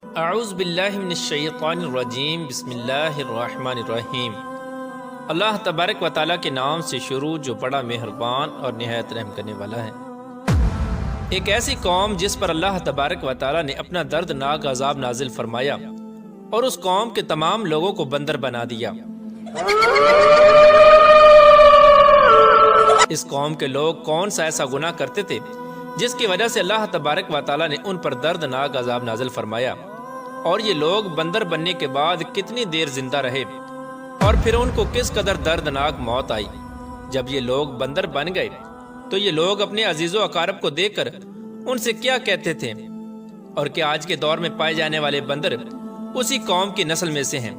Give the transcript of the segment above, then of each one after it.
اعوذ باللہ من الشیطان الرجیم، بسم اللہ الرحمن الرحیم۔ اللہ تبارک و تعالیٰ کے نام سے شروع جو بڑا مہربان اور نہایت رحم کرنے والا ہے۔ ایک ایسی قوم جس پر اللہ تبارک و تعالیٰ نے اپنا دردناک عذاب نازل فرمایا اور اس قوم کے تمام لوگوں کو بندر بنا دیا۔ اس قوم کے لوگ کون سا ایسا گناہ کرتے تھے جس کی وجہ سے اللہ تبارک و تعالیٰ نے ان پر دردناک عذاب نازل فرمایا، اور یہ لوگ بندر بننے کے بعد کتنی دیر زندہ رہے اور پھر ان کو کس قدر دردناک موت آئی۔ جب یہ لوگ بندر بن گئے تو یہ لوگ اپنے عزیز و اقارب کو دیکھ کر ان سے کیا کہتے تھے، اور کیا آج کے دور میں پائے جانے والے بندر اسی قوم کی نسل میں سے ہیں؟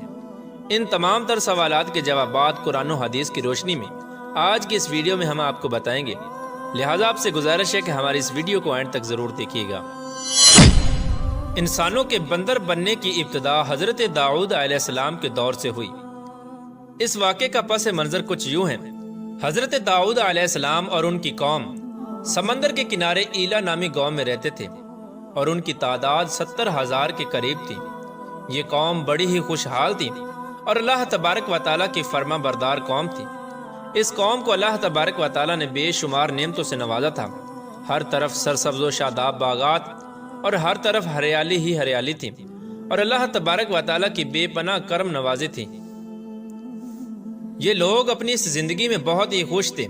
ان تمام تر سوالات کے جوابات قرآن و حدیث کی روشنی میں آج کی اس ویڈیو میں ہم آپ کو بتائیں گے، لہٰذا آپ سے گزارش ہے کہ ہماری اس ویڈیو کو اینڈ تک ضرور دیکھیے گا۔ انسانوں کے بندر بننے کی ابتدا حضرت داؤد علیہ السلام کے دور سے ہوئی۔ اس واقعے کا پس منظر کچھ یوں ہے۔ حضرت داؤد علیہ السلام اور ان کی قوم سمندر کے کنارے ایلا نامی گاؤں میں رہتے تھے، اور ان کی تعداد 70,000 کے قریب تھی۔ یہ قوم بڑی ہی خوشحال تھی اور اللہ تبارک و تعالیٰ کی فرما بردار قوم تھی۔ اس قوم کو اللہ تبارک و تعالیٰ نے بے شمار نعمتوں سے نوازا تھا۔ ہر طرف سرسبز و شاداب باغات اور ہر طرف ہریالی ہی ہریالی تھی، اور اللہ تبارک و تعالیٰ کی بے پناہ کرم نوازی تھی۔ یہ لوگ اپنی اس زندگی میں بہت ہی خوش تھے۔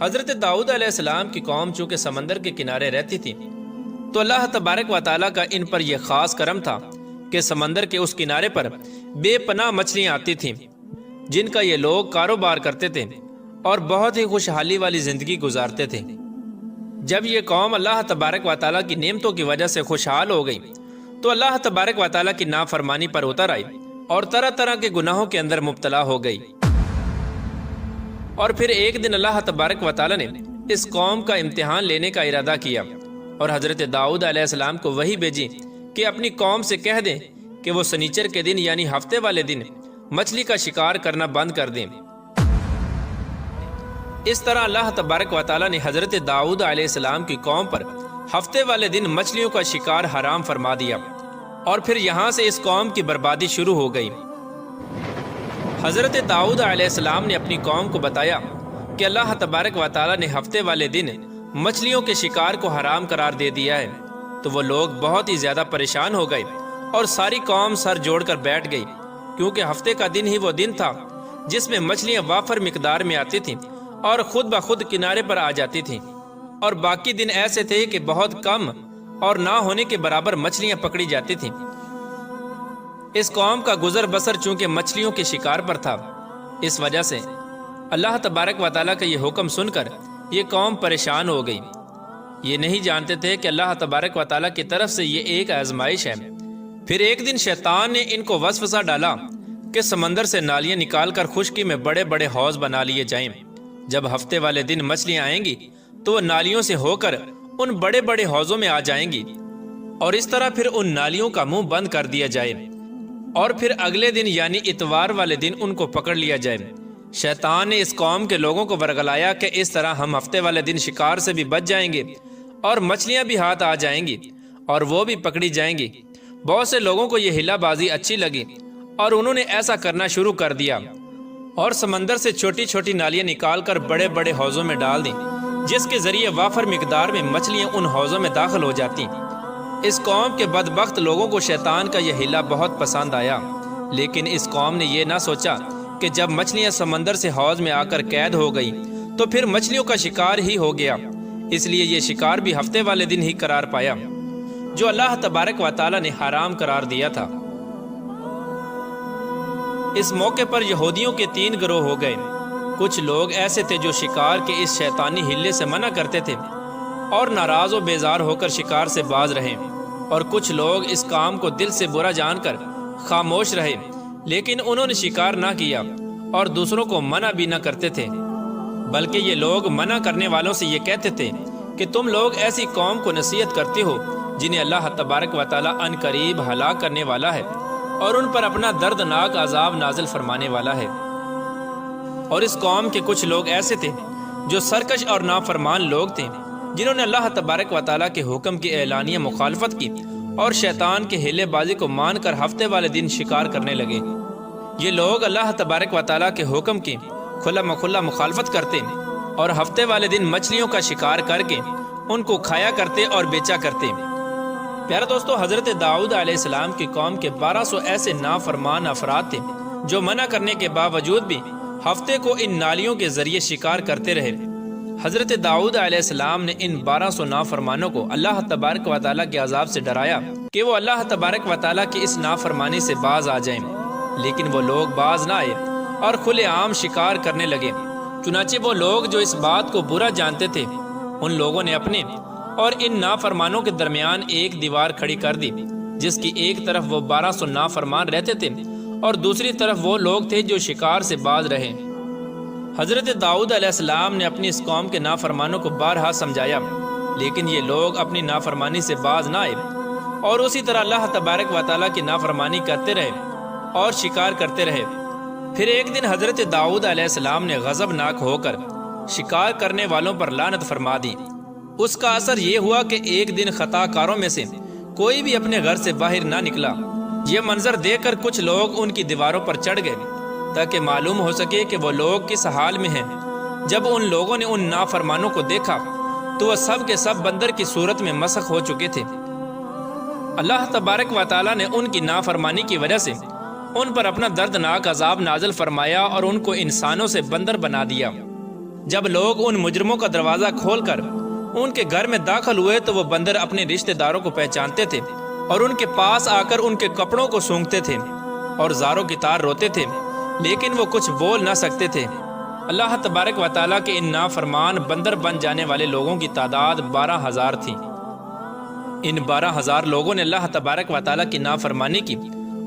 حضرت داؤد علیہ السلام کی قوم چونکہ سمندر کے کنارے رہتی تھی تو اللہ تبارک و تعالیٰ کا ان پر یہ خاص کرم تھا کہ سمندر کے اس کنارے پر بے پناہ مچھلیاں آتی تھیں جن کا یہ لوگ کاروبار کرتے تھے اور بہت ہی خوشحالی والی زندگی گزارتے تھے۔ جب یہ قوم اللہ تبارک و تعالیٰ کی نعمتوں کی وجہ سے خوشحال ہو گئی تو اللہ تبارک و تعالیٰ کی نافرمانی پر اتر آئی اور طرح طرح کے گناہوں کے اندر مبتلا ہو گئی۔ اور پھر ایک دن اللہ تبارک و تعالیٰ نے اس قوم کا امتحان لینے کا ارادہ کیا اور حضرت داؤد علیہ السلام کو وحی بھیجی کہ اپنی قوم سے کہہ دیں کہ وہ سنیچر کے دن یعنی ہفتے والے دن مچھلی کا شکار کرنا بند کر دیں۔ اس طرح اللہ تبارک و تعالیٰ نے حضرت داؤد علیہ السلام کی قوم پر ہفتے والے دن مچھلیوں کا شکار حرام فرما دیا، اور پھر یہاں سے اس قوم کی بربادی شروع ہو گئی۔ حضرت داؤد علیہ السلام نے اپنی قوم کو بتایا کہ اللہ تبارک و تعالیٰ نے ہفتے والے دن مچھلیوں کے شکار کو حرام قرار دے دیا ہے، تو وہ لوگ بہت ہی زیادہ پریشان ہو گئے اور ساری قوم سر جوڑ کر بیٹھ گئی، کیونکہ ہفتے کا دن ہی وہ دن تھا جس میں مچھلیاں وافر مقدار میں آتی تھیں اور خود بخود کنارے پر آ جاتی تھیں، اور باقی دن ایسے تھے کہ بہت کم اور نہ ہونے کے برابر مچھلیاں پکڑی جاتی تھیں۔ اس قوم کا گزر بسر چونکہ مچھلیوں کے شکار پر تھا، اس وجہ سے اللہ تبارک و تعالیٰ کا یہ حکم سن کر یہ قوم پریشان ہو گئی۔ یہ نہیں جانتے تھے کہ اللہ تبارک و تعالیٰ کی طرف سے یہ ایک آزمائش ہے۔ پھر ایک دن شیطان نے ان کو وسوسہ ڈالا کہ سمندر سے نالیاں نکال کر خشکی میں بڑے بڑے حوض بنا لیے جائیں۔ جب ہفتے والے دن مچھلیاں آئیں گی تو وہ نالیوں سے ہو کر ان بڑے بڑے حوضوں میں آ جائیں گی، اور اس طرح پھر ان نالیوں کا منہ بند کر دیا جائے، اور پھر اگلے دن یعنی اتوار والے دن ان کو پکڑ لیا جائے۔ شیطان نے اس قوم کے لوگوں کو ورگلایا کہ اس طرح ہم ہفتے والے دن شکار سے بھی بچ جائیں گے اور مچھلیاں بھی ہاتھ آ جائیں گی اور وہ بھی پکڑی جائیں گی۔ بہت سے لوگوں کو یہ ہلا بازی اچھی لگی اور انہوں نے ایسا کرنا شروع کر دیا اور سمندر سے چھوٹی چھوٹی نالیاں نکال کر بڑے بڑے حوضوں میں ڈال دیں، جس کے ذریعے وافر مقدار میں مچھلیاں ان حوضوں میں داخل ہو جاتی۔ اس قوم کے بدبخت لوگوں کو شیطان کا یہ ہیلا بہت پسند آیا، لیکن اس قوم نے یہ نہ سوچا کہ جب مچھلیاں سمندر سے حوض میں آ کر قید ہو گئی تو پھر مچھلیوں کا شکار ہی ہو گیا۔ اس لیے یہ شکار بھی ہفتے والے دن ہی قرار پایا جو اللہ تبارک و تعالیٰ نے حرام قرار دیا تھا۔ اس موقع پر یہودیوں کے 3 گروہ ہو گئے۔ کچھ لوگ ایسے تھے جو شکار کے اس شیطانی ہلے سے منع کرتے تھے اور ناراض و بیزار ہو کر شکار سے باز رہے، اور کچھ لوگ اس کام کو دل سے برا جان کر خاموش رہے، لیکن انہوں نے شکار نہ کیا اور دوسروں کو منع بھی نہ کرتے تھے، بلکہ یہ لوگ منع کرنے والوں سے یہ کہتے تھے کہ تم لوگ ایسی قوم کو نصیحت کرتے ہو جنہیں اللہ تبارک و تعالیٰ ان قریب ہلاک کرنے والا ہے اور ان پر اپنا دردناک عذاب نازل فرمانے والا ہے۔ اور اس قوم کے کچھ لوگ ایسے تھے جو سرکش اور نافرمان لوگ تھے، جنہوں نے اللہ تبارک و تعالیٰ کے حکم کی اعلانیہ مخالفت کی اور شیطان کے ہیلے بازی کو مان کر ہفتے والے دن شکار کرنے لگے۔ یہ لوگ اللہ تبارک و تعالیٰ کے حکم کی کھلا مکھلا مخالفت کرتے اور ہفتے والے دن مچھلیوں کا شکار کر کے ان کو کھایا کرتے اور بیچا کرتے۔ پیارے دوستو، حضرت داؤد علیہ السلام کی قوم کے 1200 ایسے نافرمان افراد تھے جو منع کرنے کے باوجود بھی ہفتے کو ان نالیوں کے ذریعے شکار کرتے رہے۔ حضرت داؤد علیہ السلام نے ان 1200 نافرمانوں کو اللہ تبارک و تعالیٰ کے عذاب سے ڈرایا کہ وہ اللہ تبارک و تعالیٰ کی اس نافرمانی سے باز آ جائیں، لیکن وہ لوگ باز نہ آئے اور کھلے عام شکار کرنے لگے۔ چنانچہ وہ لوگ جو اس بات کو برا جانتے تھے، ان لوگوں نے اپنے اور ان نافرمانوں کے درمیان ایک دیوار کھڑی کر دی، جس کی ایک طرف وہ 1200 نافرمان رہتے تھے اور دوسری طرف وہ لوگ تھے جو شکار سے باز رہے۔ حضرت داؤد علیہ السلام نے اپنی اس قوم کے نافرمانوں کو بارہا سمجھایا، لیکن یہ لوگ اپنی نافرمانی سے باز نہ آئے اور اسی طرح اللہ تبارک و تعالیٰ کی نافرمانی کرتے رہے اور شکار کرتے رہے۔ پھر ایک دن حضرت داؤد علیہ السلام نے غضبناک ہو کر شکار کرنے والوں پر لعنت فرما دی۔ اس کا اثر یہ ہوا کہ ایک دن خطا کاروں میں سے کوئی بھی اپنے گھر سے باہر نہ نکلا۔ یہ منظر دیکھ کر کچھ لوگ ان کی دیواروں پر چڑھ گئے تاکہ معلوم ہو سکے کہ وہ لوگ کس حال میں ہیں۔ جب ان لوگوں نے ان نافرمانوں کو دیکھا تو وہ سب کے سب بندر کی صورت میں مسخ ہو چکے تھے۔ اللہ تبارک و تعالیٰ نے ان کی نافرمانی کی وجہ سے ان پر اپنا دردناک عذاب نازل فرمایا اور ان کو انسانوں سے بندر بنا دیا۔ جب لوگ ان مجرموں کا دروازہ کھول کر ان کے گھر میں داخل ہوئے تو وہ بندر اپنے رشتہ داروں کو پہچانتے تھے اور ان کے پاس آ کر ان کے کپڑوں کو سونگھتے تھے اور زاروں کی طرح روتے تھے، لیکن وہ کچھ بول نہ سکتے تھے۔ اللہ تبارک و تعالیٰ کے ان نافرمان بندر بن جانے والے لوگوں کی تعداد 12,000 تھی۔ ان 12,000 لوگوں نے اللہ تبارک و تعالیٰ کی نافرمانی کی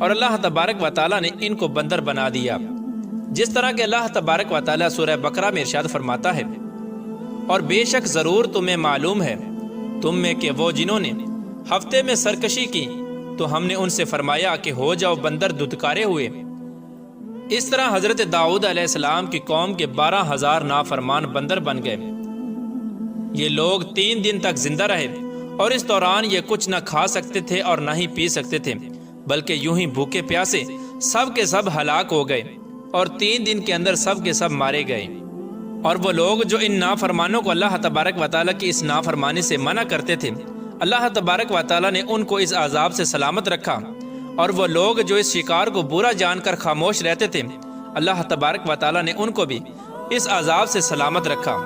اور اللہ تبارک و تعالیٰ نے ان کو بندر بنا دیا، جس طرح کہ اللہ تبارک و تعالیٰ سورہ بقرہ میں ارشاد فرماتا ہے، اور بے شک ضرور تمہیں معلوم ہے تم میں کہ وہ جنہوں نے ہفتے میں سرکشی کی تو ہم نے ان سے فرمایا کہ ہو جاؤ بندر دھتکارے ہوئے۔ اس طرح حضرت داؤد علیہ السلام کی قوم کے 12,000 نافرمان بندر بن گئے۔ یہ لوگ 3 دن تک زندہ رہے اور اس دوران یہ کچھ نہ کھا سکتے تھے اور نہ ہی پی سکتے تھے، بلکہ یوں ہی بھوکے پیاسے سب کے سب ہلاک ہو گئے اور 3 دن کے اندر سب کے سب مارے گئے۔ اور وہ لوگ جو ان نافرمانوں کو اللہ تبارک و تعالیٰ کی اس نافرمانی سے منع کرتے تھے، اللہ تبارک و تعالیٰ نے ان کو اس عذاب سے سلامت رکھا، اور وہ لوگ جو اس شکار کو برا جان کر خاموش رہتے تھے، اللہ تبارک و تعالیٰ نے ان کو بھی اس عذاب سے سلامت رکھا۔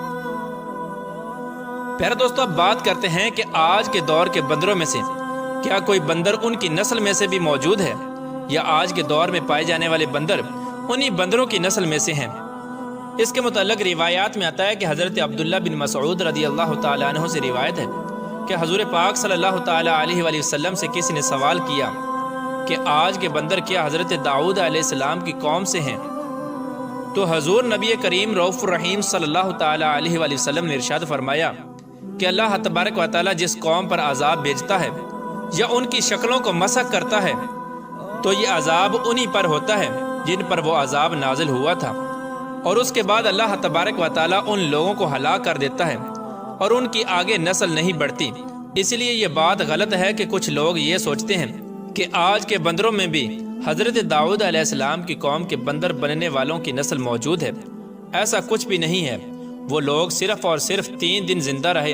پیارے دوستو، اب بات کرتے ہیں کہ آج کے دور کے بندروں میں سے کیا کوئی بندر ان کی نسل میں سے بھی موجود ہے، یا آج کے دور میں پائے جانے والے بندر انہی بندروں کی نسل میں سے ہیں؟ اس کے متعلق روایات میں آتا ہے کہ حضرت عبداللہ بن مسعود رضی اللہ تعالیٰ عنہ سے روایت ہے کہ حضور پاک صلی اللہ تعالیٰ علیہ وآلہ وسلم سے کسی نے سوال کیا کہ آج کے بندر کیا حضرت داؤد علیہ السلام کی قوم سے ہیں؟ تو حضور نبی کریم رؤوف الرحیم صلی اللہ تعالیٰ علیہ وآلہ وسلم نے ارشاد فرمایا کہ اللہ تبارک و تعالیٰ جس قوم پر عذاب بھیجتا ہے یا ان کی شکلوں کو مسخ کرتا ہے تو یہ عذاب انہی پر ہوتا ہے جن پر وہ عذاب نازل ہوا تھا، اور اس کے بعد اللہ تبارک و تعالیٰ ان لوگوں کو ہلاک کر دیتا ہے اور ان کی آگے نسل نہیں بڑھتی۔ اس لیے یہ بات غلط ہے کہ کچھ لوگ یہ سوچتے ہیں کہ آج کے بندروں میں بھی حضرت داؤد علیہ السلام کی قوم کے بندر بننے والوں کی نسل موجود ہے۔ ایسا کچھ بھی نہیں ہے۔ وہ لوگ صرف اور صرف 3 دن زندہ رہے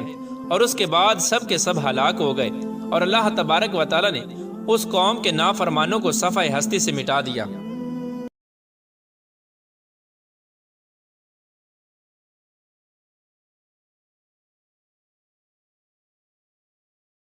اور اس کے بعد سب کے سب ہلاک ہو گئے، اور اللہ تبارک و تعالیٰ نے اس قوم کے نافرمانوں کو صفحہ ہستی سے مٹا دیا۔